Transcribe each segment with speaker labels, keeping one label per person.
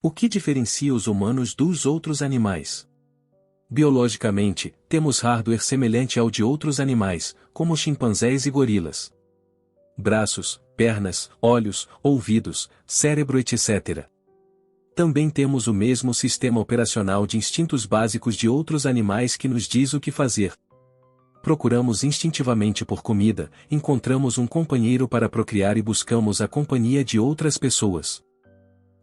Speaker 1: O que diferencia os humanos dos outros animais? Biologicamente, temos hardware semelhante ao de outros animais, como chimpanzés e gorilas. Braços, pernas, olhos, ouvidos, cérebro, etc. Também temos o mesmo sistema operacional de instintos básicos de outros animais que nos diz o que fazer. Procuramos instintivamente por comida, encontramos um companheiro para procriar e buscamos a companhia de outras pessoas.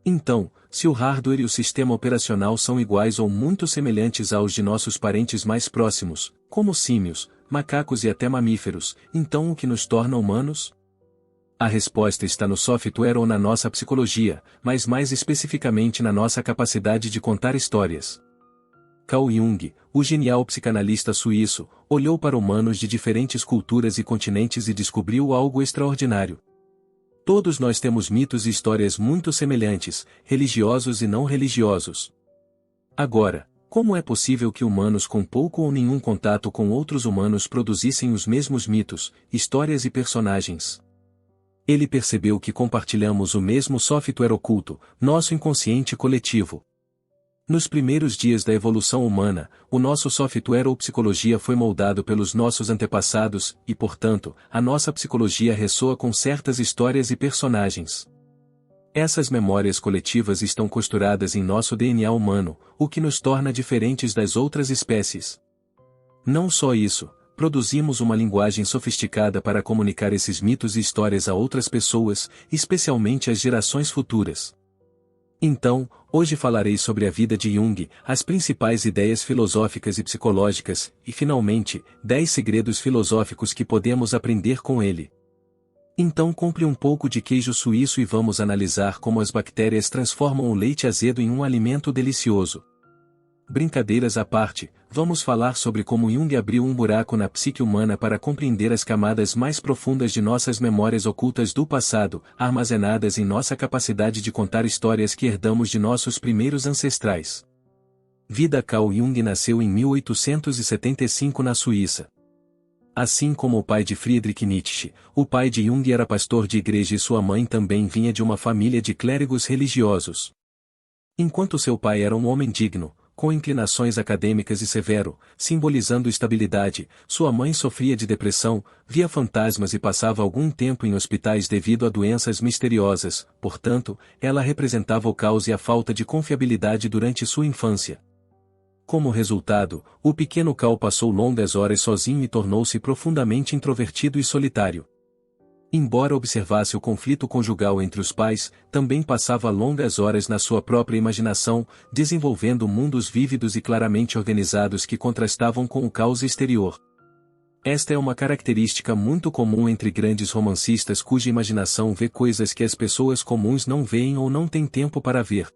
Speaker 1: Então, se o hardware e o sistema operacional são iguais ou muito semelhantes aos de nossos parentes mais próximos, como símios, macacos e até mamíferos, então o que nos torna humanos? A resposta está no software ou na nossa psicologia, mas mais especificamente na nossa capacidade de contar histórias. Carl Jung, o genial psicanalista suíço, olhou para humanos de diferentes culturas e continentes e descobriu algo extraordinário. Todos nós temos mitos e histórias muito semelhantes, religiosos e não religiosos. Agora, como é possível que humanos com pouco ou nenhum contato com outros humanos produzissem os mesmos mitos, histórias e personagens? Ele percebeu que compartilhamos o mesmo software oculto, nosso inconsciente coletivo. Nos primeiros dias da evolução humana, o nosso software ou psicologia foi moldado pelos nossos antepassados, e portanto, a nossa psicologia ressoa com certas histórias e personagens. Essas memórias coletivas estão costuradas em nosso DNA humano, o que nos torna diferentes das outras espécies. Não só isso, produzimos uma linguagem sofisticada para comunicar esses mitos e histórias a outras pessoas, especialmente às gerações futuras. Então, hoje falarei sobre a vida de Jung, as principais ideias filosóficas e psicológicas, e finalmente, 10 segredos filosóficos que podemos aprender com ele. Então compre um pouco de queijo suíço e vamos analisar como as bactérias transformam o leite azedo em um alimento delicioso. Brincadeiras à parte, vamos falar sobre como Jung abriu um buraco na psique humana para compreender as camadas mais profundas de nossas memórias ocultas do passado, armazenadas em nossa capacidade de contar histórias que herdamos de nossos primeiros ancestrais. Vida. Carl Jung nasceu em 1875 na Suíça. Assim como o pai de Friedrich Nietzsche, o pai de Jung era pastor de igreja e sua mãe também vinha de uma família de clérigos religiosos. Enquanto seu pai era um homem digno, com inclinações acadêmicas e severo, simbolizando estabilidade, sua mãe sofria de depressão, via fantasmas e passava algum tempo em hospitais devido a doenças misteriosas, portanto, ela representava o caos e a falta de confiabilidade durante sua infância. Como resultado, o pequeno Carl passou longas horas sozinho e tornou-se profundamente introvertido e solitário. Embora observasse o conflito conjugal entre os pais, também passava longas horas na sua própria imaginação, desenvolvendo mundos vívidos e claramente organizados que contrastavam com o caos exterior. Esta é uma característica muito comum entre grandes romancistas cuja imaginação vê coisas que as pessoas comuns não veem ou não têm tempo para ver.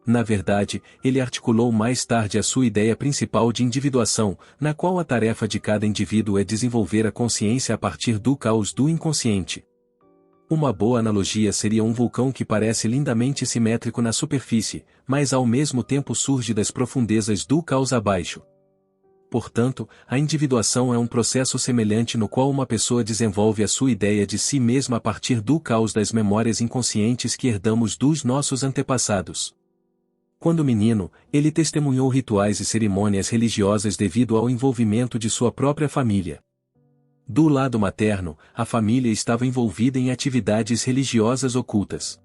Speaker 1: Na verdade, ele articulou mais tarde a sua ideia principal de individuação, na qual a tarefa de cada indivíduo é desenvolver a consciência a partir do caos do inconsciente. Uma boa analogia seria um vulcão que parece lindamente simétrico na superfície, mas ao mesmo tempo surge das profundezas do caos abaixo. Portanto, a individuação é um processo semelhante no qual uma pessoa desenvolve a sua ideia de si mesma a partir do caos das memórias inconscientes que herdamos dos nossos antepassados. Quando menino, ele testemunhou rituais e cerimônias religiosas devido ao envolvimento de sua própria família. Do lado materno, a família estava envolvida em atividades religiosas ocultas.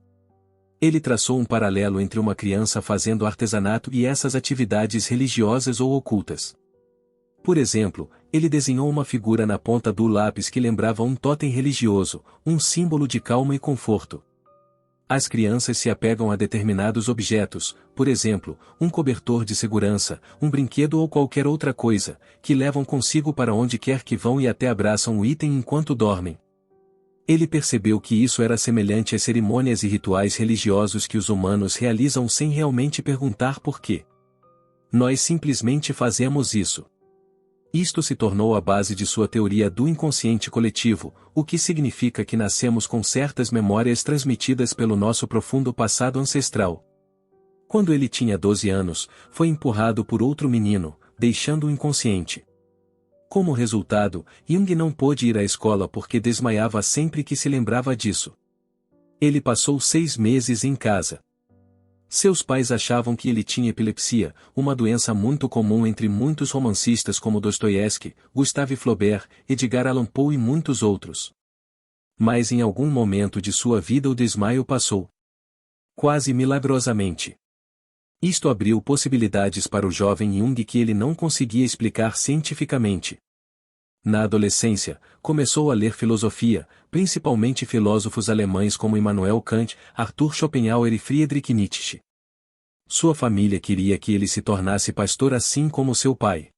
Speaker 1: Ele traçou um paralelo entre uma criança fazendo artesanato e essas atividades religiosas ou ocultas. Por exemplo, ele desenhou uma figura na ponta do lápis que lembrava um totem religioso, um símbolo de calma e conforto. As crianças se apegam a determinados objetos, por exemplo, um cobertor de segurança, um brinquedo ou qualquer outra coisa, que levam consigo para onde quer que vão e até abraçam o item enquanto dormem. Ele percebeu que isso era semelhante às cerimônias e rituais religiosos que os humanos realizam sem realmente perguntar por quê. Nós simplesmente fazemos isso. Isto se tornou a base de sua teoria do inconsciente coletivo, o que significa que nascemos com certas memórias transmitidas pelo nosso profundo passado ancestral. Quando ele tinha 12 anos, foi empurrado por outro menino, deixando-o inconsciente. Como resultado, Jung não pôde ir à escola porque desmaiava sempre que se lembrava disso. Ele passou 6 meses em casa. Seus pais achavam que ele tinha epilepsia, uma doença muito comum entre muitos romancistas como Dostoiévski, Gustave Flaubert, Edgar Allan Poe e muitos outros. Mas em algum momento de sua vida o desmaio passou. Quase milagrosamente. Isto abriu possibilidades para o jovem Jung que ele não conseguia explicar cientificamente. Na adolescência, começou a ler filosofia, principalmente filósofos alemães como Immanuel Kant, Arthur Schopenhauer e Friedrich Nietzsche. Sua família queria que ele se tornasse pastor assim como seu pai.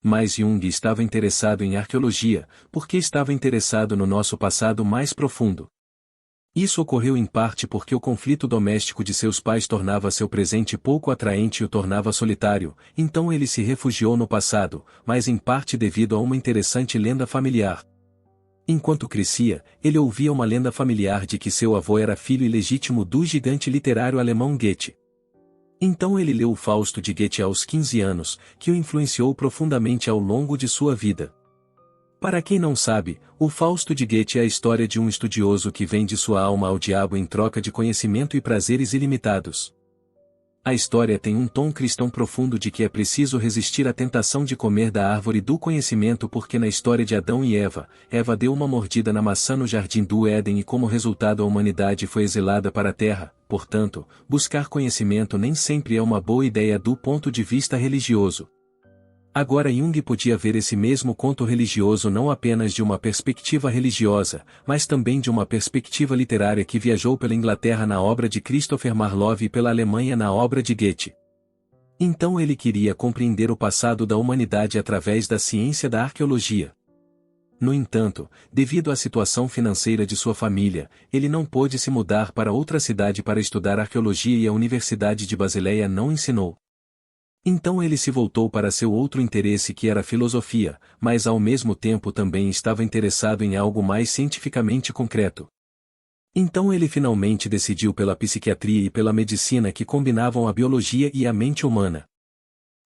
Speaker 1: Mas Jung estava interessado em arqueologia, porque estava interessado no nosso passado mais profundo. Isso ocorreu em parte porque o conflito doméstico de seus pais tornava seu presente pouco atraente e o tornava solitário, então ele se refugiou no passado, mas em parte devido a uma interessante lenda familiar. Enquanto crescia, ele ouvia uma lenda familiar de que seu avô era filho ilegítimo do gigante literário alemão Goethe. Então ele leu o Fausto de Goethe aos 15 anos, que o influenciou profundamente ao longo de sua vida. Para quem não sabe, o Fausto de Goethe é a história de um estudioso que vende sua alma ao diabo em troca de conhecimento e prazeres ilimitados. A história tem um tom cristão profundo de que é preciso resistir à tentação de comer da árvore do conhecimento porque na história de Adão e Eva, Eva deu uma mordida na maçã no jardim do Éden e como resultado a humanidade foi exilada para a terra, portanto, buscar conhecimento nem sempre é uma boa ideia do ponto de vista religioso. Agora Jung podia ver esse mesmo conto religioso não apenas de uma perspectiva religiosa, mas também de uma perspectiva literária que viajou pela Inglaterra na obra de Christopher Marlowe e pela Alemanha na obra de Goethe. Então ele queria compreender o passado da humanidade através da ciência da arqueologia. No entanto, devido à situação financeira de sua família, ele não pôde se mudar para outra cidade para estudar arqueologia e a Universidade de Basileia não ensinou. Então ele se voltou para seu outro interesse que era a filosofia, mas ao mesmo tempo também estava interessado em algo mais cientificamente concreto. Então ele finalmente decidiu pela psiquiatria e pela medicina que combinavam a biologia e a mente humana.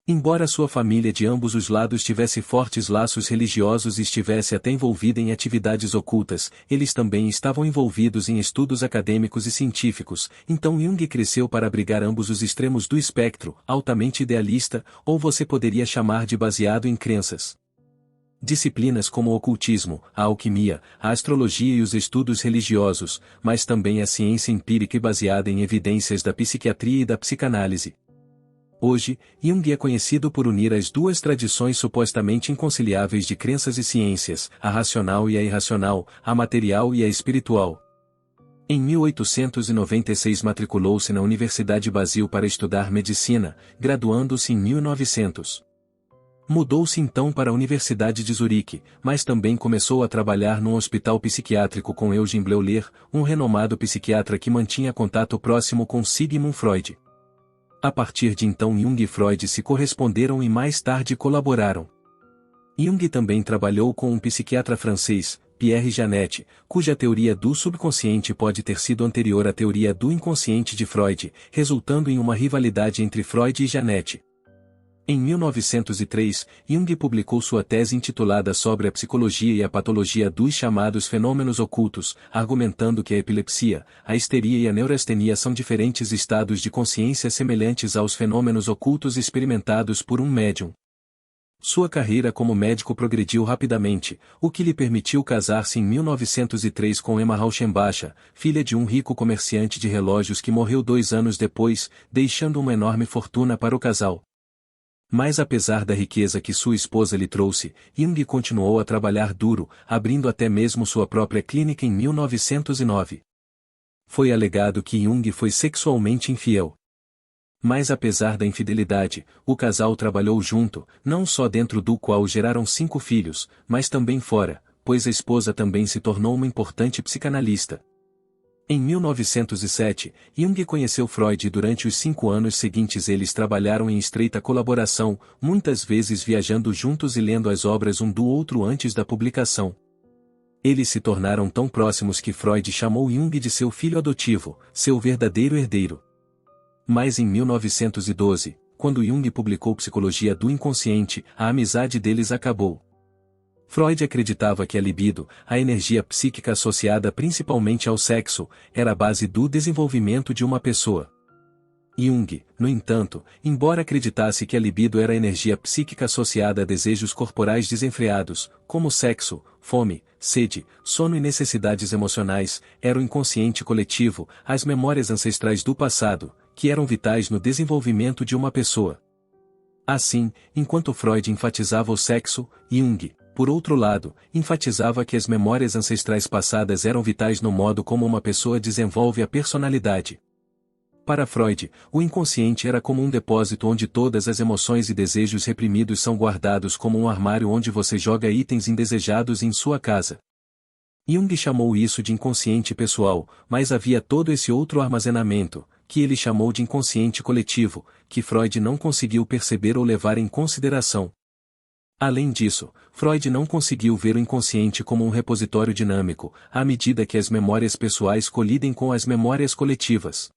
Speaker 1: Embora sua família de ambos os lados tivesse fortes laços religiosos e estivesse até envolvida em atividades ocultas, eles também estavam envolvidos em estudos acadêmicos e científicos, então Jung cresceu para abrigar ambos os extremos do espectro, altamente idealista, ou você poderia chamar de baseado em crenças. Disciplinas como o ocultismo, a alquimia, a astrologia e os estudos religiosos, mas também a ciência empírica e baseada em evidências da psiquiatria e da psicanálise. Hoje, Jung é conhecido por unir as duas tradições supostamente inconciliáveis de crenças e ciências, a racional e a irracional, a material e a espiritual. Em 1896 matriculou-se na Universidade Basil para estudar medicina, graduando-se em 1900. Mudou-se então para a Universidade de Zurique, mas também começou a trabalhar num hospital psiquiátrico com Eugen Bleuler, um renomado psiquiatra que mantinha contato próximo com Sigmund Freud. A partir de então Jung e Freud se corresponderam e mais tarde colaboraram. Jung também trabalhou com um psiquiatra francês, Pierre Janet, cuja teoria do subconsciente pode ter sido anterior à teoria do inconsciente de Freud, resultando em uma rivalidade entre Freud e Janet. Em 1903, Jung publicou sua tese intitulada sobre a psicologia e a patologia dos chamados fenômenos ocultos, argumentando que a epilepsia, a histeria e a neurastenia são diferentes estados de consciência semelhantes aos fenômenos ocultos experimentados por um médium. Sua carreira como médico progrediu rapidamente, o que lhe permitiu casar-se em 1903 com Emma Rauschenbacher, filha de um rico comerciante de relógios que morreu 2 anos depois, deixando uma enorme fortuna para o casal. Mas apesar da riqueza que sua esposa lhe trouxe, Jung continuou a trabalhar duro, abrindo até mesmo sua própria clínica em 1909. Foi alegado que Jung foi sexualmente infiel. Mas apesar da infidelidade, o casal trabalhou junto, não só dentro do qual geraram 5 filhos, mas também fora, pois a esposa também se tornou uma importante psicanalista. Em 1907, Jung conheceu Freud e durante os 5 anos seguintes eles trabalharam em estreita colaboração, muitas vezes viajando juntos e lendo as obras um do outro antes da publicação. Eles se tornaram tão próximos que Freud chamou Jung de seu filho adotivo, seu verdadeiro herdeiro. Mas em 1912, quando Jung publicou Psicologia do Inconsciente, a amizade deles acabou. Freud acreditava que a libido, a energia psíquica associada principalmente ao sexo, era a base do desenvolvimento de uma pessoa. Jung, no entanto, embora acreditasse que a libido era energia psíquica associada a desejos corporais desenfreados, como sexo, fome, sede, sono e necessidades emocionais, era o inconsciente coletivo, as memórias ancestrais do passado, que eram vitais no desenvolvimento de uma pessoa. Assim, enquanto Freud enfatizava o sexo, Jung, por outro lado, enfatizava que as memórias ancestrais passadas eram vitais no modo como uma pessoa desenvolve a personalidade. Para Freud, o inconsciente era como um depósito onde todas as emoções e desejos reprimidos são guardados, como um armário onde você joga itens indesejados em sua casa. Jung chamou isso de inconsciente pessoal, mas havia todo esse outro armazenamento, que ele chamou de inconsciente coletivo, que Freud não conseguiu perceber ou levar em consideração. Além disso, Freud não conseguiu ver o inconsciente como um repositório dinâmico, à medida que as memórias pessoais colidem com as memórias coletivas.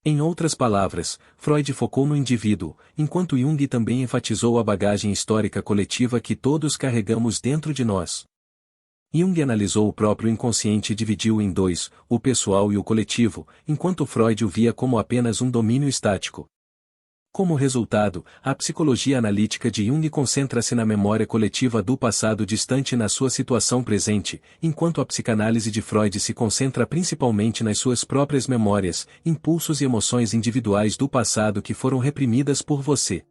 Speaker 1: Em outras palavras, Freud focou no indivíduo, enquanto Jung também enfatizou a bagagem histórica coletiva que todos carregamos dentro de nós. Jung analisou o próprio inconsciente e dividiu-o em dois, o pessoal e o coletivo, enquanto Freud o via como apenas um domínio estático. Como resultado, a psicologia analítica de Jung concentra-se na memória coletiva do passado distante na sua situação presente, enquanto a psicanálise de Freud se concentra principalmente nas suas próprias memórias, impulsos e emoções individuais do passado que foram reprimidas por você.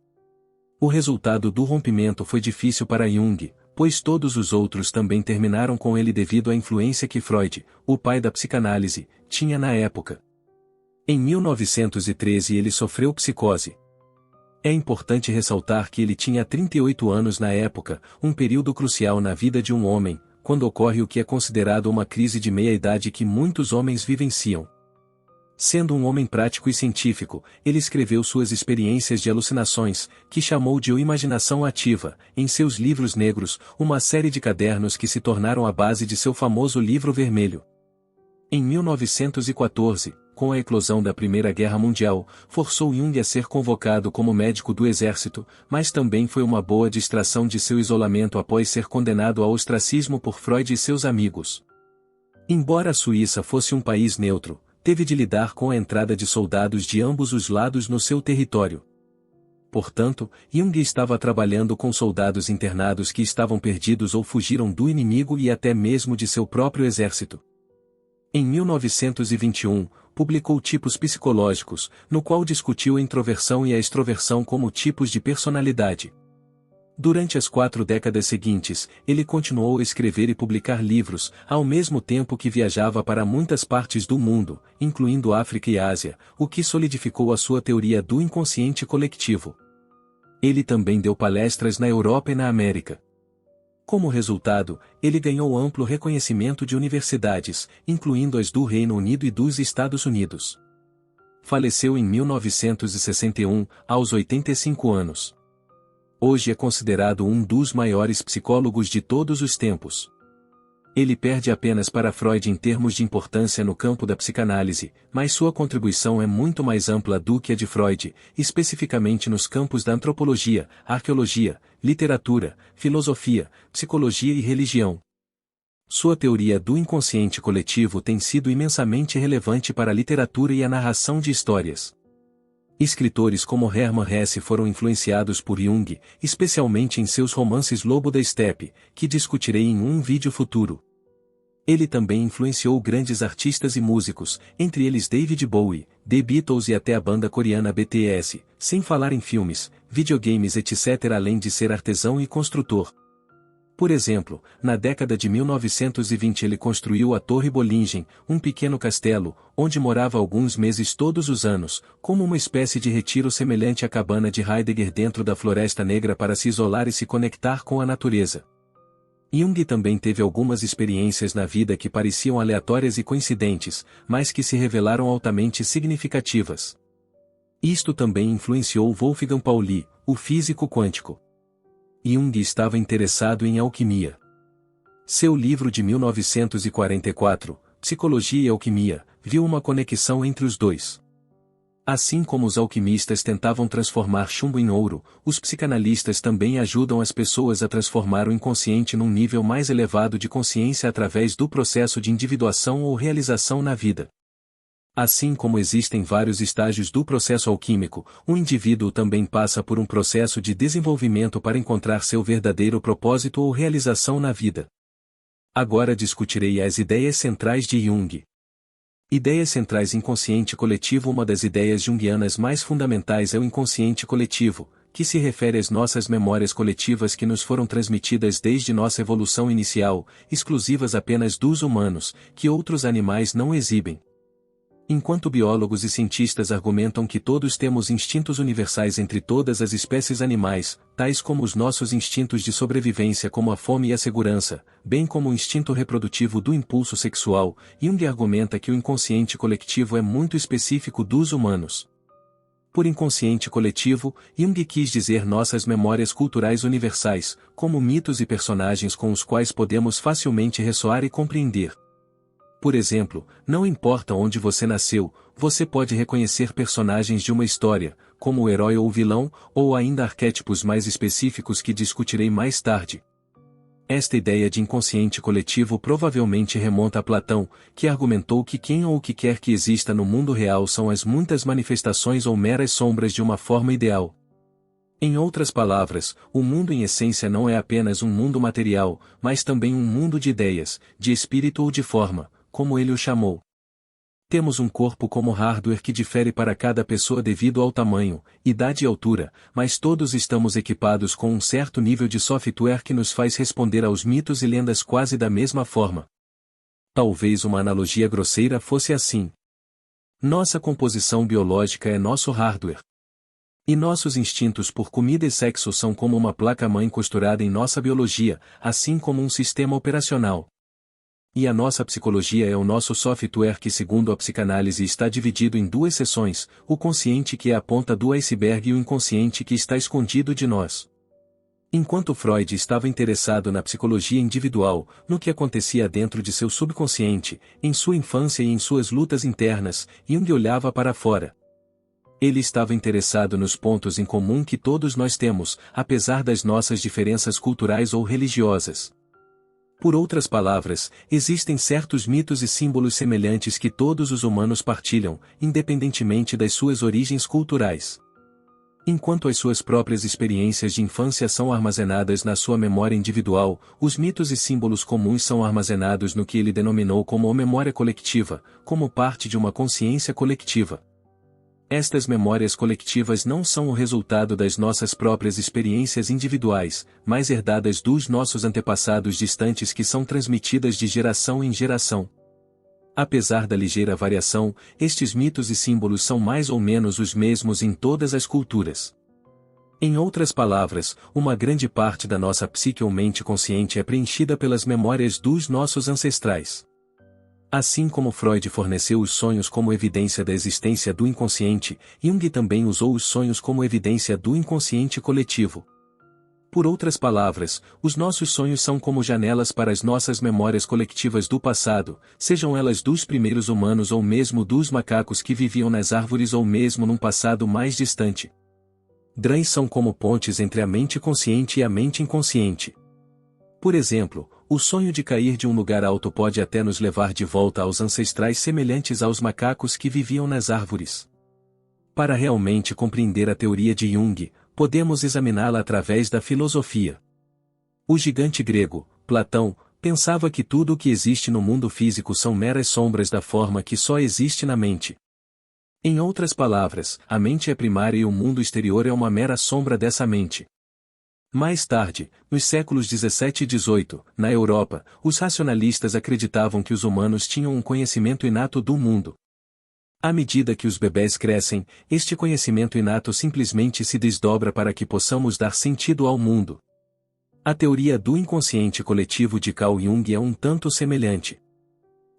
Speaker 1: O resultado do rompimento foi difícil para Jung, pois todos os outros também terminaram com ele devido à influência que Freud, o pai da psicanálise, tinha na época. Em 1913 ele sofreu psicose. É importante ressaltar que ele tinha 38 anos na época, um período crucial na vida de um homem, quando ocorre o que é considerado uma crise de meia-idade que muitos homens vivenciam. Sendo um homem prático e científico, ele escreveu suas experiências de alucinações, que chamou de O Imaginação Ativa, em seus livros negros, uma série de cadernos que se tornaram a base de seu famoso Livro Vermelho. Em 1914, com a eclosão da Primeira Guerra Mundial, forçou Jung a ser convocado como médico do exército, mas também foi uma boa distração de seu isolamento após ser condenado ao ostracismo por Freud e seus amigos. Embora a Suíça fosse um país neutro, teve de lidar com a entrada de soldados de ambos os lados no seu território. Portanto, Jung estava trabalhando com soldados internados que estavam perdidos ou fugiram do inimigo e até mesmo de seu próprio exército. Em 1921, publicou Tipos Psicológicos, no qual discutiu a introversão e a extroversão como tipos de personalidade. Durante as 4 décadas seguintes, ele continuou a escrever e publicar livros, ao mesmo tempo que viajava para muitas partes do mundo, incluindo África e Ásia, o que solidificou a sua teoria do inconsciente coletivo. Ele também deu palestras na Europa e na América. Como resultado, ele ganhou amplo reconhecimento de universidades, incluindo as do Reino Unido e dos Estados Unidos. Faleceu em 1961, aos 85 anos. Hoje é considerado um dos maiores psicólogos de todos os tempos. Ele perde apenas para Freud em termos de importância no campo da psicanálise, mas sua contribuição é muito mais ampla do que a de Freud, especificamente nos campos da antropologia, arqueologia, literatura, filosofia, psicologia e religião. Sua teoria do inconsciente coletivo tem sido imensamente relevante para a literatura e a narração de histórias. Escritores como Hermann Hesse foram influenciados por Jung, especialmente em seus romances Lobo da Estepe, que discutirei em um vídeo futuro. Ele também influenciou grandes artistas e músicos, entre eles David Bowie, The Beatles e até a banda coreana BTS, sem falar em filmes, videogames etc. além de ser artesão e construtor. Por exemplo, na década de 1920 ele construiu a Torre Bollingen, um pequeno castelo, onde morava alguns meses todos os anos, como uma espécie de retiro semelhante à cabana de Heidegger dentro da Floresta Negra para se isolar e se conectar com a natureza. Jung também teve algumas experiências na vida que pareciam aleatórias e coincidentes, mas que se revelaram altamente significativas. Isto também influenciou Wolfgang Pauli, o físico quântico. Jung estava interessado em alquimia. Seu livro de 1944, Psicologia e Alquimia, viu uma conexão entre os dois. Assim como os alquimistas tentavam transformar chumbo em ouro, os psicanalistas também ajudam as pessoas a transformar o inconsciente num nível mais elevado de consciência através do processo de individuação ou realização na vida. Assim como existem vários estágios do processo alquímico, o indivíduo também passa por um processo de desenvolvimento para encontrar seu verdadeiro propósito ou realização na vida. Agora discutirei as ideias centrais de Jung. Ideias centrais. Inconsciente coletivo. Uma das ideias junguianas mais fundamentais é o inconsciente coletivo, que se refere às nossas memórias coletivas que nos foram transmitidas desde nossa evolução inicial, exclusivas apenas dos humanos, que outros animais não exibem. Enquanto biólogos e cientistas argumentam que todos temos instintos universais entre todas as espécies animais, tais como os nossos instintos de sobrevivência como a fome e a segurança, bem como o instinto reprodutivo do impulso sexual, Jung argumenta que o inconsciente coletivo é muito específico dos humanos. Por inconsciente coletivo, Jung quis dizer nossas memórias culturais universais, como mitos e personagens com os quais podemos facilmente ressoar e compreender. Por exemplo, não importa onde você nasceu, você pode reconhecer personagens de uma história, como o herói ou o vilão, ou ainda arquétipos mais específicos que discutirei mais tarde. Esta ideia de inconsciente coletivo provavelmente remonta a Platão, que argumentou que quem ou o que quer que exista no mundo real são as muitas manifestações ou meras sombras de uma forma ideal. Em outras palavras, o mundo em essência não é apenas um mundo material, mas também um mundo de ideias, de espírito ou de forma, como ele o chamou. Temos um corpo como hardware que difere para cada pessoa devido ao tamanho, idade e altura, mas todos estamos equipados com um certo nível de software que nos faz responder aos mitos e lendas quase da mesma forma. Talvez uma analogia grosseira fosse assim. Nossa composição biológica é nosso hardware. E nossos instintos por comida e sexo são como uma placa-mãe costurada em nossa biologia, assim como um sistema operacional. E a nossa psicologia é o nosso software que, segundo a psicanálise, está dividido em duas seções, o consciente que é a ponta do iceberg e o inconsciente que está escondido de nós. Enquanto Freud estava interessado na psicologia individual, no que acontecia dentro de seu subconsciente, em sua infância e em suas lutas internas, Jung olhava para fora. Ele estava interessado nos pontos em comum que todos nós temos, apesar das nossas diferenças culturais ou religiosas. Por outras palavras, existem certos mitos e símbolos semelhantes que todos os humanos partilham, independentemente das suas origens culturais. Enquanto as suas próprias experiências de infância são armazenadas na sua memória individual, os mitos e símbolos comuns são armazenados no que ele denominou como a memória coletiva, como parte de uma consciência coletiva. Estas memórias coletivas não são o resultado das nossas próprias experiências individuais, mas herdadas dos nossos antepassados distantes que são transmitidas de geração em geração. Apesar da ligeira variação, estes mitos e símbolos são mais ou menos os mesmos em todas as culturas. Em outras palavras, uma grande parte da nossa psique ou mente consciente é preenchida pelas memórias dos nossos ancestrais. Assim como Freud forneceu os sonhos como evidência da existência do inconsciente, Jung também usou os sonhos como evidência do inconsciente coletivo. Por outras palavras, os nossos sonhos são como janelas para as nossas memórias coletivas do passado, sejam elas dos primeiros humanos ou mesmo dos macacos que viviam nas árvores ou mesmo num passado mais distante. Drãs são como pontes entre a mente consciente e a mente inconsciente. Por exemplo, o sonho de cair de um lugar alto pode até nos levar de volta aos ancestrais semelhantes aos macacos que viviam nas árvores. Para realmente compreender a teoria de Jung, podemos examiná-la através da filosofia. O gigante grego, Platão, pensava que tudo o que existe no mundo físico são meras sombras da forma que só existe na mente. Em outras palavras, a mente é primária e o mundo exterior é uma mera sombra dessa mente. Mais tarde, nos séculos 17 e 18, na Europa, os racionalistas acreditavam que os humanos tinham um conhecimento inato do mundo. À medida que os bebés crescem, este conhecimento inato simplesmente se desdobra para que possamos dar sentido ao mundo. A teoria do inconsciente coletivo de Carl Jung é um tanto semelhante.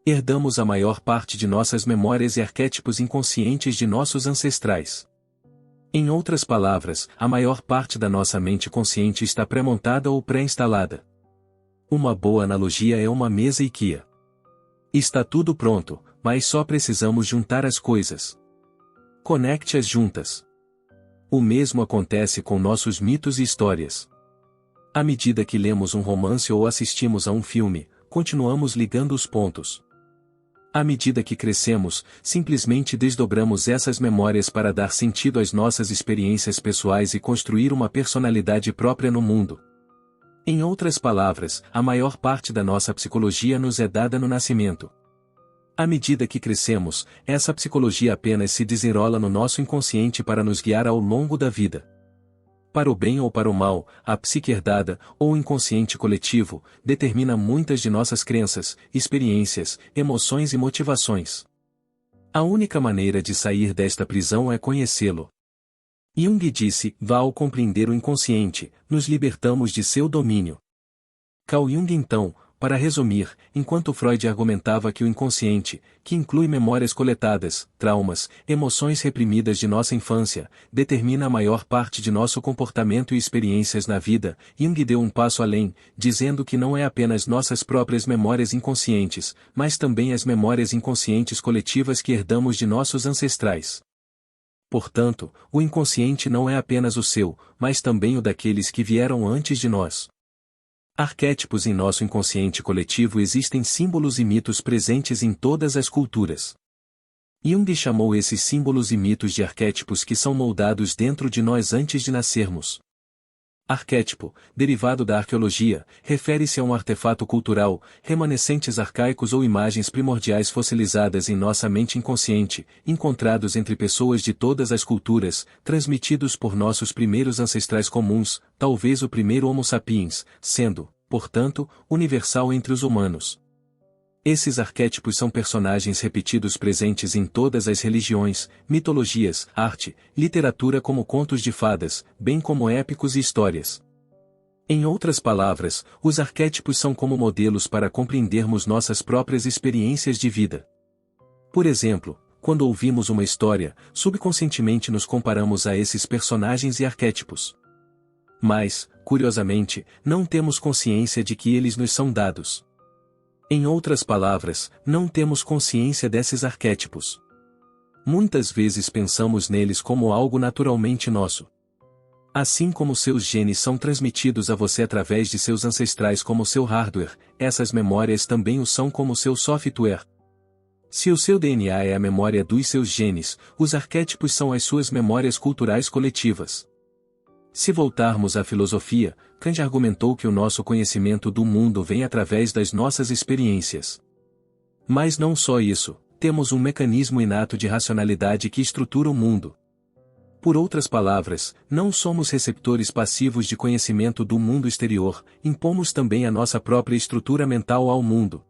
Speaker 1: Herdamos a maior parte de nossas memórias e arquétipos inconscientes de nossos ancestrais. Em outras palavras, a maior parte da nossa mente consciente está pré-montada ou pré-instalada. Uma boa analogia é uma mesa IKEA. Está tudo pronto, mas só precisamos juntar as coisas. Conecte-as juntas. O mesmo acontece com nossos mitos e histórias. À medida que lemos um romance ou assistimos a um filme, continuamos ligando os pontos. À medida que crescemos, simplesmente desdobramos essas memórias para dar sentido às nossas experiências pessoais e construir uma personalidade própria no mundo. Em outras palavras, a maior parte da nossa psicologia nos é dada no nascimento. À medida que crescemos, essa psicologia apenas se desenrola no nosso inconsciente para nos guiar ao longo da vida. Para o bem ou para o mal, a psique herdada, ou inconsciente coletivo, determina muitas de nossas crenças, experiências, emoções e motivações. A única maneira de sair desta prisão é conhecê-lo. Jung disse: ao compreender o inconsciente, nos libertamos de seu domínio. Carl Jung então, para resumir, enquanto Freud argumentava que o inconsciente, que inclui memórias coletadas, traumas, emoções reprimidas de nossa infância, determina a maior parte de nosso comportamento e experiências na vida, Jung deu um passo além, dizendo que não é apenas nossas próprias memórias inconscientes, mas também as memórias inconscientes coletivas que herdamos de nossos ancestrais. Portanto, o inconsciente não é apenas o seu, mas também o daqueles que vieram antes de nós. Arquétipos. Em nosso inconsciente coletivo existem símbolos e mitos presentes em todas as culturas. Jung chamou esses símbolos e mitos de arquétipos que são moldados dentro de nós antes de nascermos. Arquétipo, derivado da arqueologia, refere-se a um artefato cultural, remanescentes arcaicos ou imagens primordiais fossilizadas em nossa mente inconsciente, encontrados entre pessoas de todas as culturas, transmitidos por nossos primeiros ancestrais comuns, talvez o primeiro Homo sapiens, sendo, portanto, universal entre os humanos. Esses arquétipos são personagens repetidos presentes em todas as religiões, mitologias, arte, literatura como contos de fadas, bem como épicos e histórias. Em outras palavras, os arquétipos são como modelos para compreendermos nossas próprias experiências de vida. Por exemplo, quando ouvimos uma história, subconscientemente nos comparamos a esses personagens e arquétipos. Mas, curiosamente, não temos consciência de que eles nos são dados. Em outras palavras, não temos consciência desses arquétipos. Muitas vezes pensamos neles como algo naturalmente nosso. Assim como seus genes são transmitidos a você através de seus ancestrais como seu hardware, essas memórias também o são como seu software. Se o seu DNA é a memória dos seus genes, os arquétipos são as suas memórias culturais coletivas. Se voltarmos à filosofia, Kant argumentou que o nosso conhecimento do mundo vem através das nossas experiências. Mas não só isso, temos um mecanismo inato de racionalidade que estrutura o mundo. Por outras palavras, não somos receptores passivos de conhecimento do mundo exterior, impomos também a nossa própria estrutura mental ao mundo.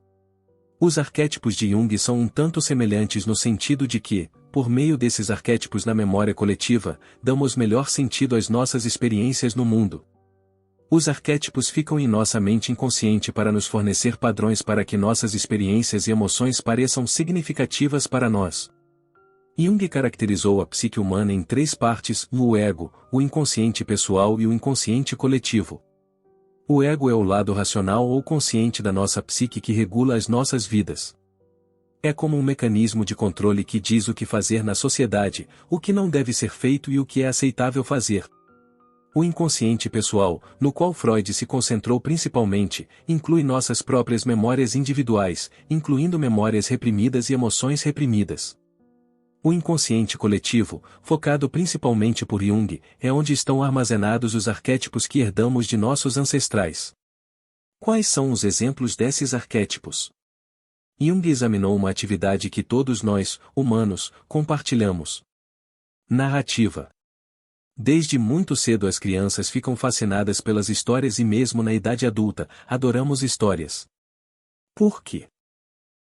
Speaker 1: Os arquétipos de Jung são um tanto semelhantes no sentido de que, por meio desses arquétipos na memória coletiva, damos melhor sentido às nossas experiências no mundo. Os arquétipos ficam em nossa mente inconsciente para nos fornecer padrões para que nossas experiências e emoções pareçam significativas para nós. Jung caracterizou a psique humana em 3 partes: o ego, o inconsciente pessoal e o inconsciente coletivo. O ego é o lado racional ou consciente da nossa psique que regula as nossas vidas. É como um mecanismo de controle que diz o que fazer na sociedade, o que não deve ser feito e o que é aceitável fazer. O inconsciente pessoal, no qual Freud se concentrou principalmente, inclui nossas próprias memórias individuais, incluindo memórias reprimidas e emoções reprimidas. O inconsciente coletivo, focado principalmente por Jung, é onde estão armazenados os arquétipos que herdamos de nossos ancestrais. Quais são os exemplos desses arquétipos? Jung examinou uma atividade que todos nós, humanos, compartilhamos. Narrativa. Desde muito cedo as crianças ficam fascinadas pelas histórias e mesmo na idade adulta, adoramos histórias. Por quê?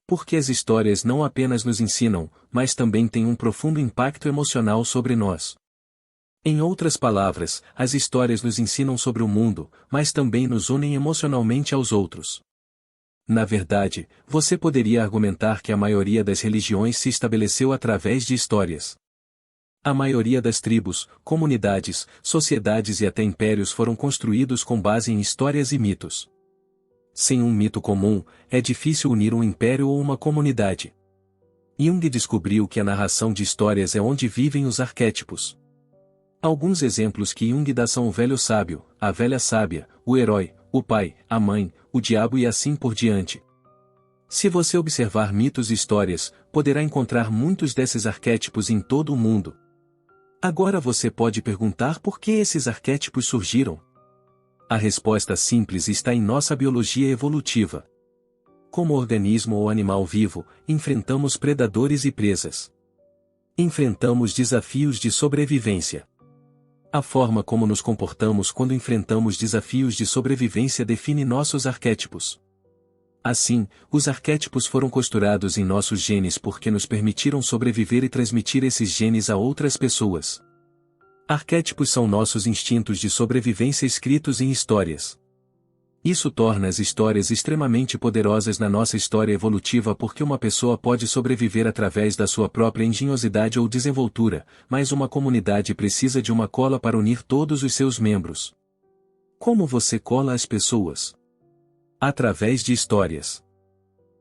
Speaker 1: Porque as histórias não apenas nos ensinam, mas também têm um profundo impacto emocional sobre nós. Em outras palavras, as histórias nos ensinam sobre o mundo, mas também nos unem emocionalmente aos outros. Na verdade, você poderia argumentar que a maioria das religiões se estabeleceu através de histórias. A maioria das tribos, comunidades, sociedades e até impérios foram construídos com base em histórias e mitos. Sem um mito comum, é difícil unir um império ou uma comunidade. Jung descobriu que a narração de histórias é onde vivem os arquétipos. Alguns exemplos que Jung dá são o velho sábio, a velha sábia, o herói, o pai, a mãe, o diabo e assim por diante. Se você observar mitos e histórias, poderá encontrar muitos desses arquétipos em todo o mundo. Agora você pode perguntar por que esses arquétipos surgiram. A resposta simples está em nossa biologia evolutiva. Como organismo ou animal vivo, enfrentamos predadores e presas. Enfrentamos desafios de sobrevivência. A forma como nos comportamos quando enfrentamos desafios de sobrevivência define nossos arquétipos. Assim, os arquétipos foram costurados em nossos genes porque nos permitiram sobreviver e transmitir esses genes a outras pessoas. Arquétipos são nossos instintos de sobrevivência escritos em histórias. Isso torna as histórias extremamente poderosas na nossa história evolutiva porque uma pessoa pode sobreviver através da sua própria engenhosidade ou desenvoltura, mas uma comunidade precisa de uma cola para unir todos os seus membros. Como você cola as pessoas? Através de histórias.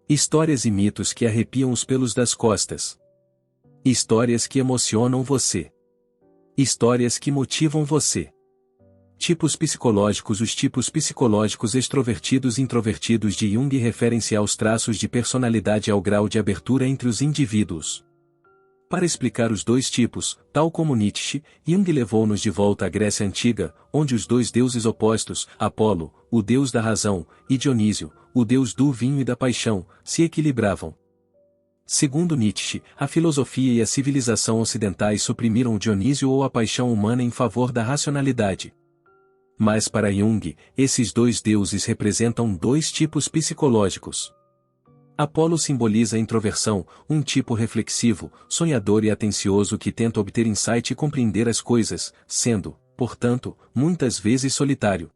Speaker 1: Histórias e mitos que arrepiam os pelos das costas. Histórias que emocionam você. Histórias que motivam você. Tipos psicológicos. Os tipos psicológicos extrovertidos e introvertidos de Jung referem-se aos traços de personalidade e ao grau de abertura entre os indivíduos. Para explicar os dois tipos, tal como Nietzsche, Jung levou-nos de volta à Grécia Antiga, onde os dois deuses opostos, Apolo, o deus da razão, e Dionísio, o deus do vinho e da paixão, se equilibravam. Segundo Nietzsche, a filosofia e a civilização ocidentais suprimiram o Dionísio ou a paixão humana em favor da racionalidade. Mas para Jung, esses dois deuses representam dois tipos psicológicos. Apolo simboliza a introversão, um tipo reflexivo, sonhador e atencioso que tenta obter insight e compreender as coisas, sendo, portanto, muitas vezes solitário.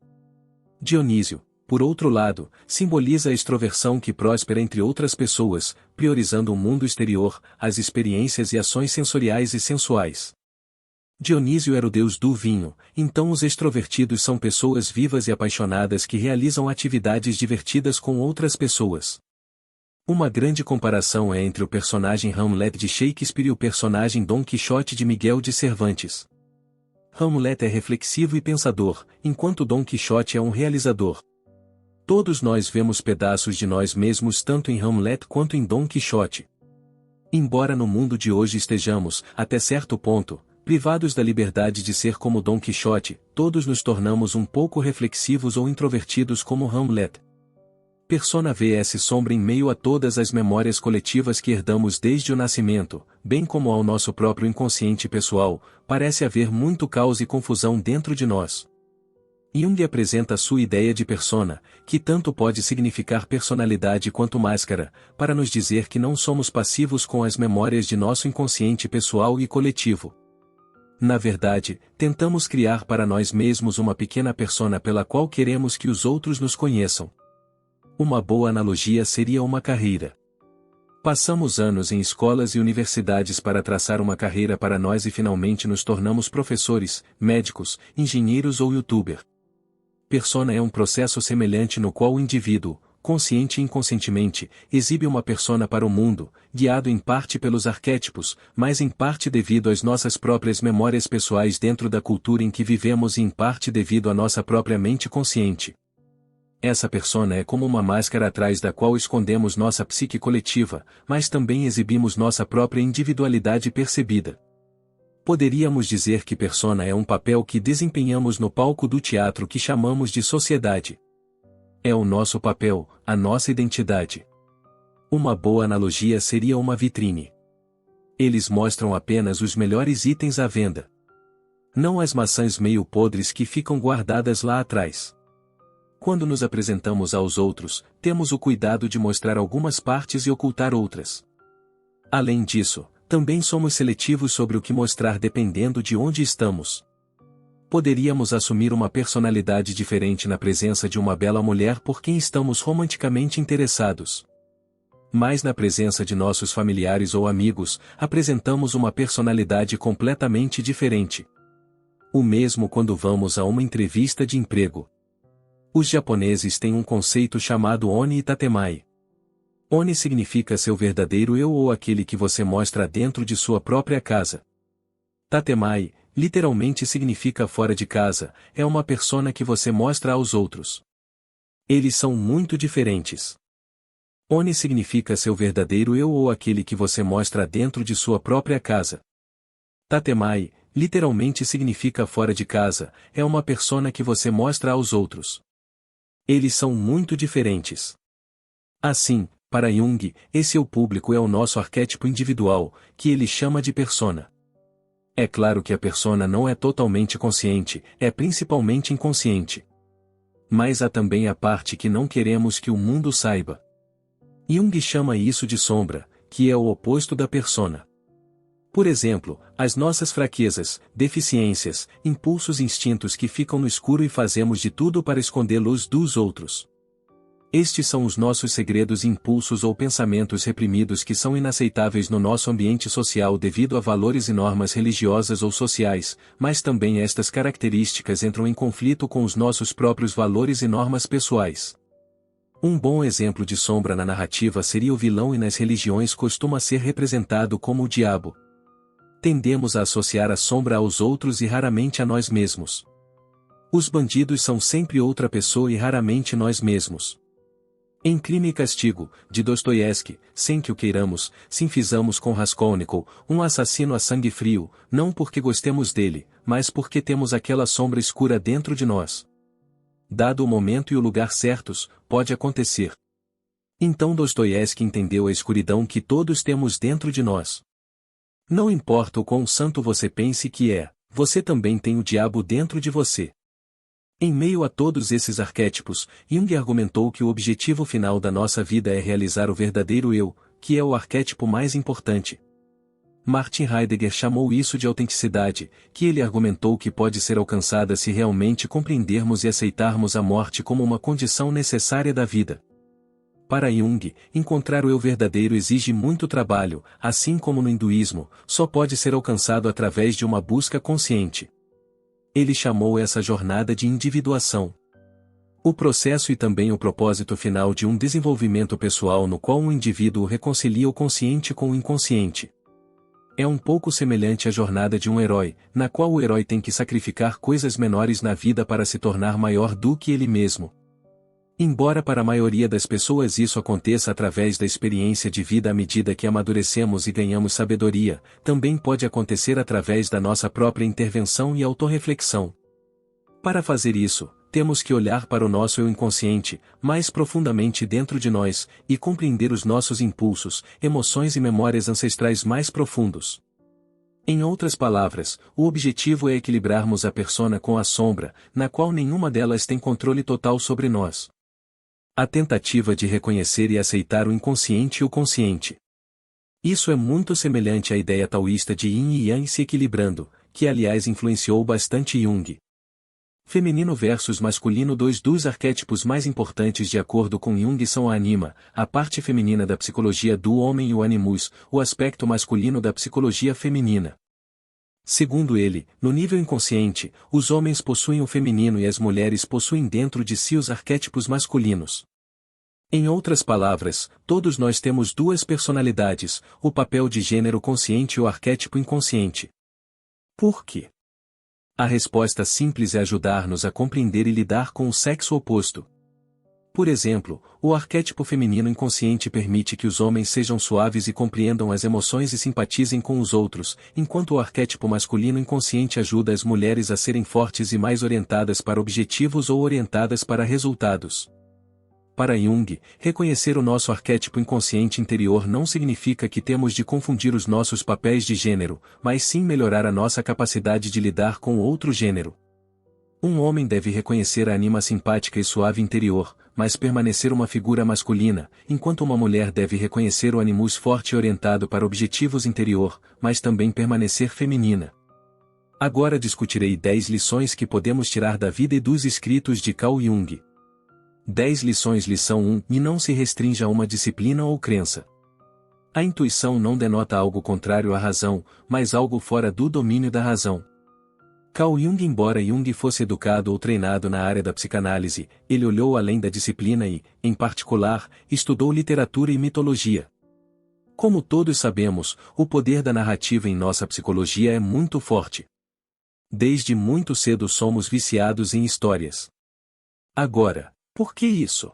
Speaker 1: Dionísio, por outro lado, simboliza a extroversão que próspera entre outras pessoas, priorizando o mundo exterior, as experiências e ações sensoriais e sensuais. Dionísio era o deus do vinho, então os extrovertidos são pessoas vivas e apaixonadas que realizam atividades divertidas com outras pessoas. Uma grande comparação é entre o personagem Hamlet de Shakespeare e o personagem Dom Quixote de Miguel de Cervantes. Hamlet é reflexivo e pensador, enquanto Dom Quixote é um realizador. Todos nós vemos pedaços de nós mesmos tanto em Hamlet quanto em Dom Quixote. Embora no mundo de hoje estejamos, até certo ponto, privados da liberdade de ser como Dom Quixote, todos nos tornamos um pouco reflexivos ou introvertidos como Hamlet. Persona vs sombra em meio a todas as memórias coletivas que herdamos desde o nascimento, bem como ao nosso próprio inconsciente pessoal, parece haver muito caos e confusão dentro de nós. Jung apresenta sua ideia de persona, que tanto pode significar personalidade quanto máscara, para nos dizer que não somos passivos com as memórias de nosso inconsciente pessoal e coletivo. Na verdade, tentamos criar para nós mesmos uma pequena persona pela qual queremos que os outros nos conheçam. Uma boa analogia seria uma carreira. Passamos anos em escolas e universidades para traçar uma carreira para nós e finalmente nos tornamos professores, médicos, engenheiros ou youtuber. Persona é um processo semelhante no qual o indivíduo, consciente e inconscientemente, exibe uma persona para o mundo, guiado em parte pelos arquétipos, mas em parte devido às nossas próprias memórias pessoais dentro da cultura em que vivemos e em parte devido à nossa própria mente consciente. Essa persona é como uma máscara atrás da qual escondemos nossa psique coletiva, mas também exibimos nossa própria individualidade percebida. Poderíamos dizer que persona é um papel que desempenhamos no palco do teatro que chamamos de sociedade. É o nosso papel, a nossa identidade. Uma boa analogia seria uma vitrine. Eles mostram apenas os melhores itens à venda. Não as maçãs meio podres que ficam guardadas lá atrás. Quando nos apresentamos aos outros, temos o cuidado de mostrar algumas partes e ocultar outras. Além disso, também somos seletivos sobre o que mostrar dependendo de onde estamos. Poderíamos assumir uma personalidade diferente na presença de uma bela mulher por quem estamos romanticamente interessados. Mas na presença de nossos familiares ou amigos, apresentamos uma personalidade completamente diferente. O mesmo quando vamos a uma entrevista de emprego. Os japoneses têm um conceito chamado Oni e Tatemai. Oni significa seu verdadeiro eu ou aquele que você mostra dentro de sua própria casa. Tatemai, literalmente significa fora de casa, é uma persona que você mostra aos outros. Eles são muito diferentes. Oni significa seu verdadeiro eu ou aquele que você mostra dentro de sua própria casa. Tatemai, literalmente significa fora de casa, é uma persona que você mostra aos outros. Eles são muito diferentes. Assim, para Jung, esse eu público é o nosso arquétipo individual, que ele chama de persona. É claro que a persona não é totalmente consciente, é principalmente inconsciente. Mas há também a parte que não queremos que o mundo saiba. Jung chama isso de sombra, que é o oposto da persona. Por exemplo, as nossas fraquezas, deficiências, impulsos e instintos que ficam no escuro e fazemos de tudo para escondê-los dos outros. Estes são os nossos segredos e impulsos ou pensamentos reprimidos que são inaceitáveis no nosso ambiente social devido a valores e normas religiosas ou sociais, mas também estas características entram em conflito com os nossos próprios valores e normas pessoais. Um bom exemplo de sombra na narrativa seria o vilão e nas religiões costuma ser representado como o diabo. Tendemos a associar a sombra aos outros e raramente a nós mesmos. Os bandidos são sempre outra pessoa e raramente nós mesmos. Em Crime e Castigo, de Dostoiévski, sem que o queiramos, simpatizamos com Raskolnikov, um assassino a sangue frio, não porque gostemos dele, mas porque temos aquela sombra escura dentro de nós. Dado o momento e o lugar certos, pode acontecer. Então Dostoiévski entendeu a escuridão que todos temos dentro de nós. Não importa o quão santo você pense que é, você também tem o diabo dentro de você. Em meio a todos esses arquétipos, Jung argumentou que o objetivo final da nossa vida é realizar o verdadeiro eu, que é o arquétipo mais importante. Martin Heidegger chamou isso de autenticidade, que ele argumentou que pode ser alcançada se realmente compreendermos e aceitarmos a morte como uma condição necessária da vida. Para Jung, encontrar o eu verdadeiro exige muito trabalho, assim como no hinduísmo, só pode ser alcançado através de uma busca consciente. Ele chamou essa jornada de individuação. O processo e também o propósito final de um desenvolvimento pessoal no qual um indivíduo reconcilia o consciente com o inconsciente. É um pouco semelhante à jornada de um herói, na qual o herói tem que sacrificar coisas menores na vida para se tornar maior do que ele mesmo. Embora para a maioria das pessoas isso aconteça através da experiência de vida à medida que amadurecemos e ganhamos sabedoria, também pode acontecer através da nossa própria intervenção e autorreflexão. Para fazer isso, temos que olhar para o nosso eu inconsciente, mais profundamente dentro de nós, e compreender os nossos impulsos, emoções e memórias ancestrais mais profundos. Em outras palavras, o objetivo é equilibrarmos a persona com a sombra, na qual nenhuma delas tem controle total sobre nós. A tentativa de reconhecer e aceitar o inconsciente e o consciente. Isso é muito semelhante à ideia taoísta de Yin e Yang se equilibrando, que aliás influenciou bastante Jung. Feminino versus masculino. Dois dos arquétipos mais importantes de acordo com Jung são a anima, a parte feminina da psicologia do homem e o animus, o aspecto masculino da psicologia feminina. Segundo ele, no nível inconsciente, os homens possuem o feminino e as mulheres possuem dentro de si os arquétipos masculinos. Em outras palavras, todos nós temos duas personalidades, o papel de gênero consciente e o arquétipo inconsciente. Por quê? A resposta simples é ajudar-nos a compreender e lidar com o sexo oposto. Por exemplo, o arquétipo feminino inconsciente permite que os homens sejam suaves e compreendam as emoções e simpatizem com os outros, enquanto o arquétipo masculino inconsciente ajuda as mulheres a serem fortes e mais orientadas para objetivos ou orientadas para resultados. Para Jung, reconhecer o nosso arquétipo inconsciente interior não significa que temos de confundir os nossos papéis de gênero, mas sim melhorar a nossa capacidade de lidar com o outro gênero. Um homem deve reconhecer a anima simpática e suave interior, mas permanecer uma figura masculina, enquanto uma mulher deve reconhecer o animus forte e orientado para objetivos interior, mas também permanecer feminina. Agora discutirei 10 lições que podemos tirar da vida e dos escritos de Carl Jung. 10 lições. Lição 1. E não se restrinja a uma disciplina ou crença. A intuição não denota algo contrário à razão, mas algo fora do domínio da razão. Carl Jung. Embora Jung fosse educado ou treinado na área da psicanálise, ele olhou além da disciplina e, em particular, estudou literatura e mitologia. Como todos sabemos, o poder da narrativa em nossa psicologia é muito forte. Desde muito cedo somos viciados em histórias. Agora, por que isso?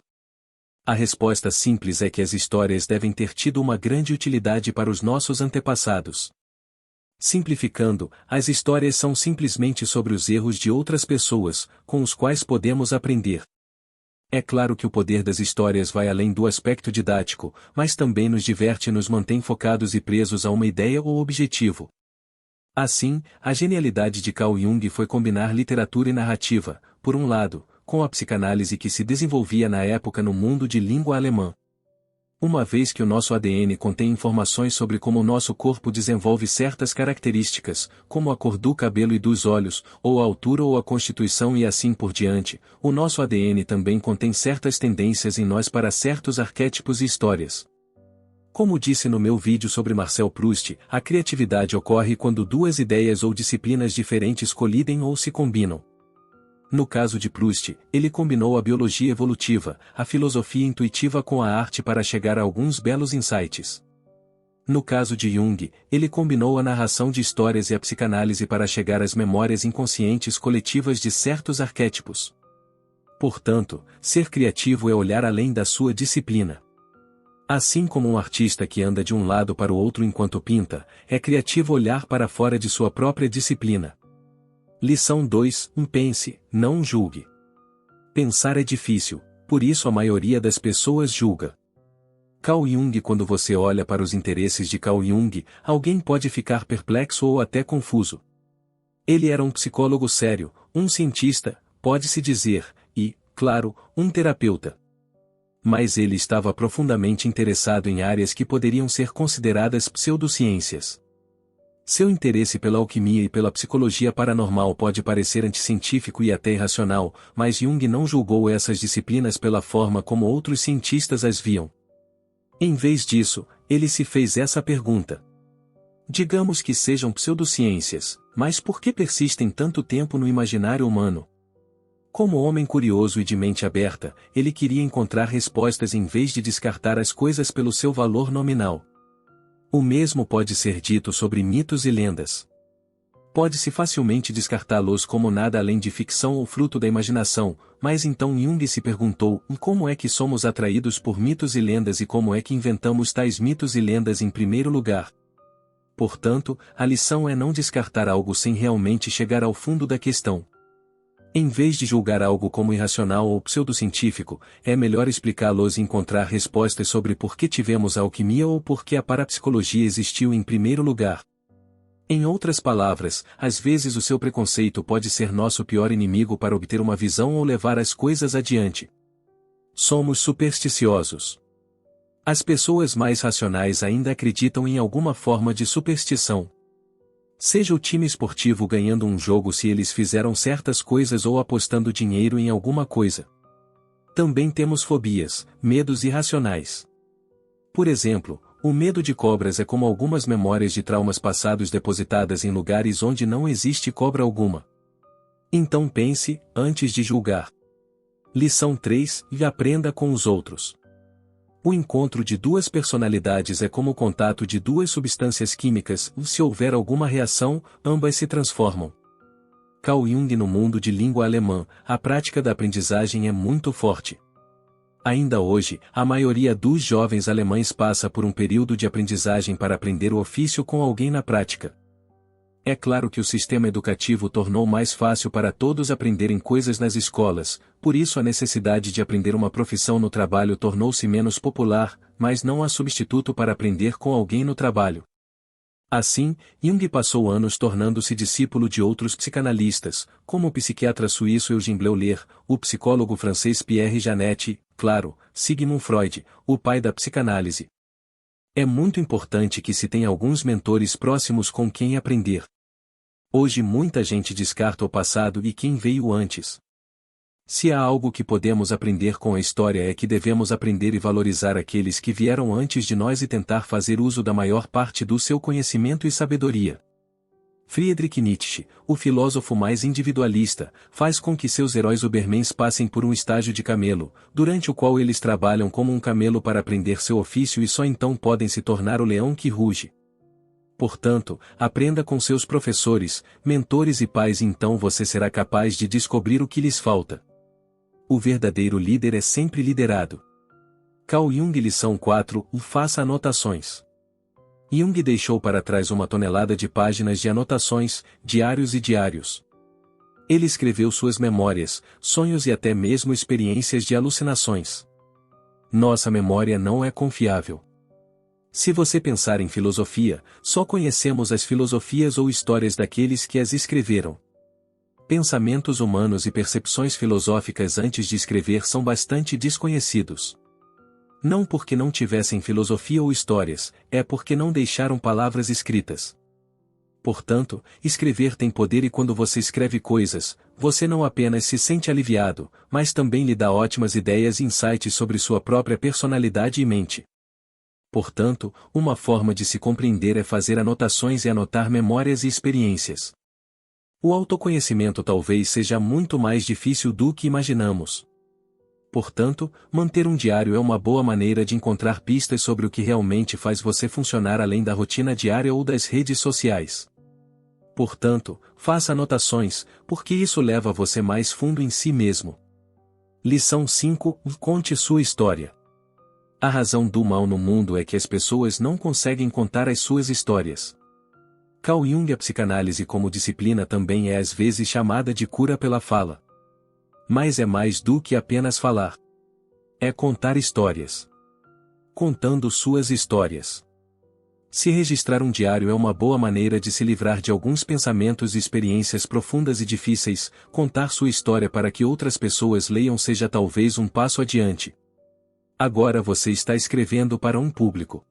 Speaker 1: A resposta simples é que as histórias devem ter tido uma grande utilidade para os nossos antepassados. Simplificando, as histórias são simplesmente sobre os erros de outras pessoas, com os quais podemos aprender. É claro que o poder das histórias vai além do aspecto didático, mas também nos diverte e nos mantém focados e presos a uma ideia ou objetivo. Assim, a genialidade de Carl Jung foi combinar literatura e narrativa, por um lado, com a psicanálise que se desenvolvia na época no mundo de língua alemã. Uma vez que o nosso ADN contém informações sobre como o nosso corpo desenvolve certas características, como a cor do cabelo e dos olhos, ou a altura ou a constituição e assim por diante, o nosso ADN também contém certas tendências em nós para certos arquétipos e histórias. Como disse no meu vídeo sobre Marcel Proust, a criatividade ocorre quando duas ideias ou disciplinas diferentes colidem ou se combinam. No caso de Proust, ele combinou a biologia evolutiva, a filosofia intuitiva com a arte para chegar a alguns belos insights. No caso de Jung, ele combinou a narração de histórias e a psicanálise para chegar às memórias inconscientes coletivas de certos arquétipos. Portanto, ser criativo é olhar além da sua disciplina. Assim como um artista que anda de um lado para o outro enquanto pinta, é criativo olhar para fora de sua própria disciplina. Lição 2: pense, não julgue. Pensar é difícil, por isso a maioria das pessoas julga. Carl Jung. Quando você olha para os interesses de Carl Jung, alguém pode ficar perplexo ou até confuso. Ele era um psicólogo sério, um cientista, pode-se dizer, e, claro, um terapeuta. Mas ele estava profundamente interessado em áreas que poderiam ser consideradas pseudociências. Seu interesse pela alquimia e pela psicologia paranormal pode parecer anticientífico e até irracional, mas Jung não julgou essas disciplinas pela forma como outros cientistas as viam. Em vez disso, ele se fez essa pergunta. Digamos que sejam pseudociências, mas por que persistem tanto tempo no imaginário humano? Como homem curioso e de mente aberta, ele queria encontrar respostas em vez de descartar as coisas pelo seu valor nominal. O mesmo pode ser dito sobre mitos e lendas. Pode-se facilmente descartá-los como nada além de ficção ou fruto da imaginação, mas então Jung se perguntou como é que somos atraídos por mitos e lendas e como é que inventamos tais mitos e lendas em primeiro lugar. Portanto, a lição é não descartar algo sem realmente chegar ao fundo da questão. Em vez de julgar algo como irracional ou pseudocientífico, é melhor explicá-los e encontrar respostas sobre por que tivemos a alquimia ou por que a parapsicologia existiu em primeiro lugar. Em outras palavras, às vezes o seu preconceito pode ser nosso pior inimigo para obter uma visão ou levar as coisas adiante. Somos supersticiosos. As pessoas mais racionais ainda acreditam em alguma forma de superstição. Seja o time esportivo ganhando um jogo se eles fizeram certas coisas ou apostando dinheiro em alguma coisa. Também temos fobias, medos irracionais. Por exemplo, o medo de cobras é como algumas memórias de traumas passados depositadas em lugares onde não existe cobra alguma. Então pense, antes de julgar. Lição 3: e aprenda com os outros. O encontro de duas personalidades é como o contato de duas substâncias químicas, se houver alguma reação, ambas se transformam. Carl Jung. No mundo de língua alemã, a prática da aprendizagem é muito forte. Ainda hoje, a maioria dos jovens alemães passa por um período de aprendizagem para aprender o ofício com alguém na prática. É claro que o sistema educativo tornou mais fácil para todos aprenderem coisas nas escolas, por isso a necessidade de aprender uma profissão no trabalho tornou-se menos popular, mas não há substituto para aprender com alguém no trabalho. Assim, Jung passou anos tornando-se discípulo de outros psicanalistas, como o psiquiatra suíço Eugène Bleuler, o psicólogo francês Pierre Janet e, claro, Sigmund Freud, o pai da psicanálise. É muito importante que se tenha alguns mentores próximos com quem aprender. Hoje muita gente descarta o passado e quem veio antes. Se há algo que podemos aprender com a história é que devemos aprender e valorizar aqueles que vieram antes de nós e tentar fazer uso da maior parte do seu conhecimento e sabedoria. Friedrich Nietzsche, o filósofo mais individualista, faz com que seus heróis ubermens passem por um estágio de camelo, durante o qual eles trabalham como um camelo para aprender seu ofício e só então podem se tornar o leão que ruge. Portanto, aprenda com seus professores, mentores e pais e então você será capaz de descobrir o que lhes falta. O verdadeiro líder é sempre liderado. Carl Jung Lição 4. Faça anotações. Jung deixou para trás 1 tonelada de páginas de anotações, diários e diários. Ele escreveu suas memórias, sonhos e até mesmo experiências de alucinações. Nossa memória não é confiável. Se você pensar em filosofia, só conhecemos as filosofias ou histórias daqueles que as escreveram. Pensamentos humanos e percepções filosóficas antes de escrever são bastante desconhecidos. Não porque não tivessem filosofia ou histórias, é porque não deixaram palavras escritas. Portanto, escrever tem poder e quando você escreve coisas, você não apenas se sente aliviado, mas também lhe dá ótimas ideias e insights sobre sua própria personalidade e mente. Portanto, uma forma de se compreender é fazer anotações e anotar memórias e experiências. O autoconhecimento talvez seja muito mais difícil do que imaginamos. Portanto, manter um diário é uma boa maneira de encontrar pistas sobre o que realmente faz você funcionar além da rotina diária ou das redes sociais. Portanto, faça anotações, porque isso leva você mais fundo em si mesmo. Lição 5. Conte sua história. A razão do mal no mundo é que as pessoas não conseguem contar as suas histórias. Carl Jung. A psicanálise como disciplina também é às vezes chamada de cura pela fala. Mas é mais do que apenas falar. É contar histórias. Contando suas histórias. Se registrar um diário é uma boa maneira de se livrar de alguns pensamentos e experiências profundas e difíceis, contar sua história para que outras pessoas leiam seja talvez um passo adiante. Agora você está escrevendo para um público.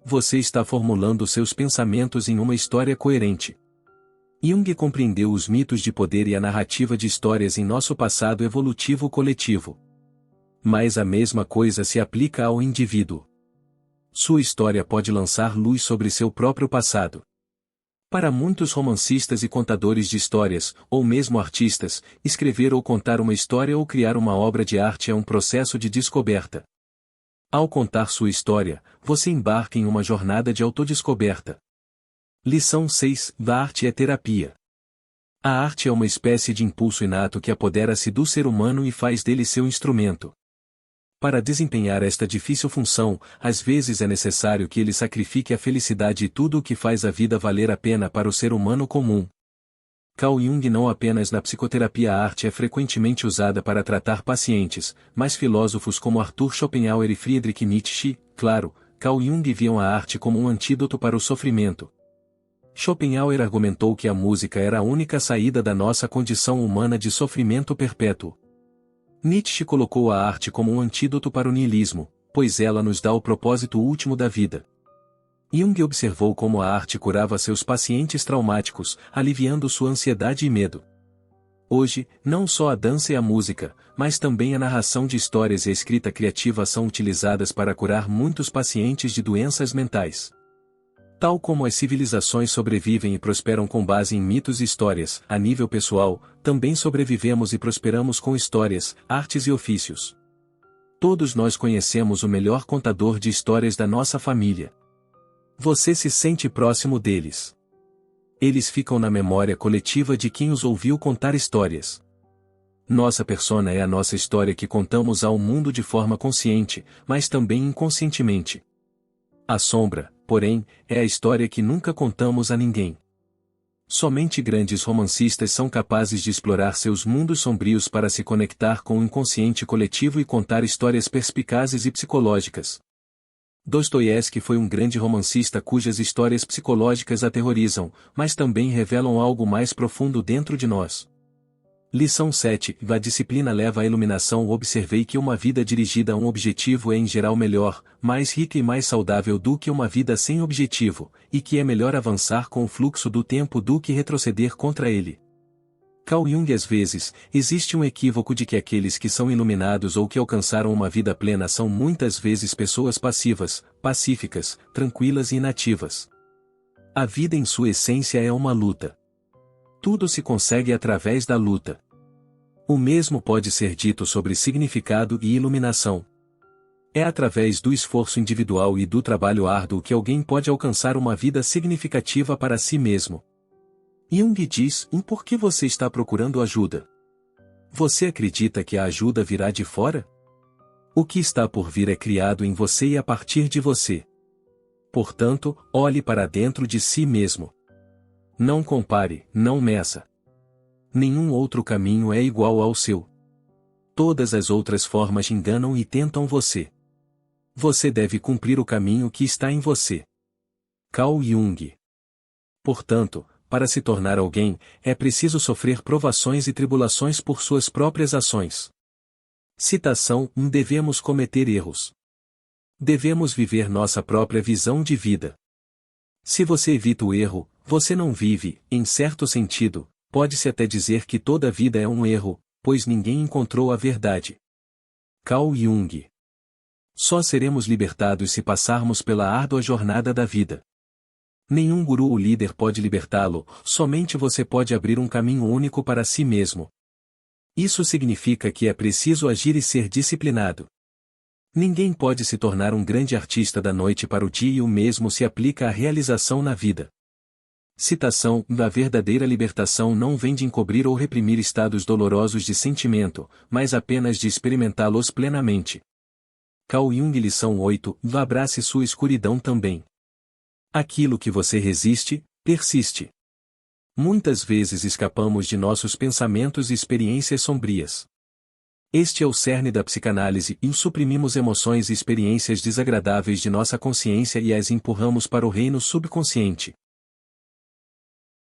Speaker 1: Você está formulando seus pensamentos em uma história coerente. Jung compreendeu os mitos de poder e a narrativa de histórias em nosso passado evolutivo coletivo. Mas a mesma coisa se aplica ao indivíduo. Sua história pode lançar luz sobre seu próprio passado. Para muitos romancistas e contadores de histórias, ou mesmo artistas, escrever ou contar uma história ou criar uma obra de arte é um processo de descoberta. Ao contar sua história, você embarca em uma jornada de autodescoberta. Lição 6. Da arte é terapia. A arte é uma espécie de impulso inato que apodera-se do ser humano e faz dele seu instrumento. Para desempenhar esta difícil função, às vezes é necessário que ele sacrifique a felicidade e tudo o que faz a vida valer a pena para o ser humano comum. Carl Jung. Não apenas na psicoterapia a arte é frequentemente usada para tratar pacientes, mas filósofos como Arthur Schopenhauer e Friedrich Nietzsche, claro, Carl Jung viam a arte como um antídoto para o sofrimento. Schopenhauer argumentou que a música era a única saída da nossa condição humana de sofrimento perpétuo. Nietzsche colocou a arte como um antídoto para o niilismo, pois ela nos dá o propósito último da vida. Jung observou como a arte curava seus pacientes traumáticos, aliviando sua ansiedade e medo. Hoje, não só a dança e a música, mas também a narração de histórias e a escrita criativa são utilizadas para curar muitos pacientes de doenças mentais. Tal como as civilizações sobrevivem e prosperam com base em mitos e histórias, a nível pessoal, também sobrevivemos e prosperamos com histórias, artes e ofícios. Todos nós conhecemos o melhor contador de histórias da nossa família. Você se sente próximo deles. Eles ficam na memória coletiva de quem os ouviu contar histórias. Nossa persona é a nossa história que contamos ao mundo de forma consciente, mas também inconscientemente. A sombra, porém, é a história que nunca contamos a ninguém. Somente grandes romancistas são capazes de explorar seus mundos sombrios para se conectar com o inconsciente coletivo e contar histórias perspicazes e psicológicas. Dostoiévski foi um grande romancista cujas histórias psicológicas aterrorizam, mas também revelam algo mais profundo dentro de nós. Lição 7. A disciplina leva à iluminação. Observei que uma vida dirigida a um objetivo é em geral melhor, mais rica e mais saudável do que uma vida sem objetivo, e que é melhor avançar com o fluxo do tempo do que retroceder contra ele. Carl Jung. Às vezes, existe um equívoco de que aqueles que são iluminados ou que alcançaram uma vida plena são muitas vezes pessoas passivas, pacíficas, tranquilas e inativas. A vida em sua essência é uma luta. Tudo se consegue através da luta. O mesmo pode ser dito sobre significado e iluminação. É através do esforço individual e do trabalho árduo que alguém pode alcançar uma vida significativa para si mesmo. Jung diz: por que você está procurando ajuda? Você acredita que a ajuda virá de fora? O que está por vir é criado em você e a partir de você. Portanto, olhe para dentro de si mesmo. Não compare, não meça. Nenhum outro caminho é igual ao seu. Todas as outras formas enganam e tentam você. Você deve cumprir o caminho que está em você. Carl Jung. Portanto, para se tornar alguém, é preciso sofrer provações e tribulações por suas próprias ações. Citação 1: Devemos cometer erros. Devemos viver nossa própria visão de vida. Se você evita o erro, você não vive, em certo sentido, pode-se até dizer que toda vida é um erro, pois ninguém encontrou a verdade. Carl Jung. Só seremos libertados se passarmos pela árdua jornada da vida. Nenhum guru ou líder pode libertá-lo, somente você pode abrir um caminho único para si mesmo. Isso significa que é preciso agir e ser disciplinado. Ninguém pode se tornar um grande artista da noite para o dia e o mesmo se aplica à realização na vida. Citação: A verdadeira libertação não vem de encobrir ou reprimir estados dolorosos de sentimento, mas apenas de experimentá-los plenamente. Carl Jung. Lição 8: Abrace sua escuridão também. Aquilo que você resiste, persiste. Muitas vezes escapamos de nossos pensamentos e experiências sombrias. Este é o cerne da psicanálise e suprimimos emoções e experiências desagradáveis de nossa consciência e as empurramos para o reino subconsciente.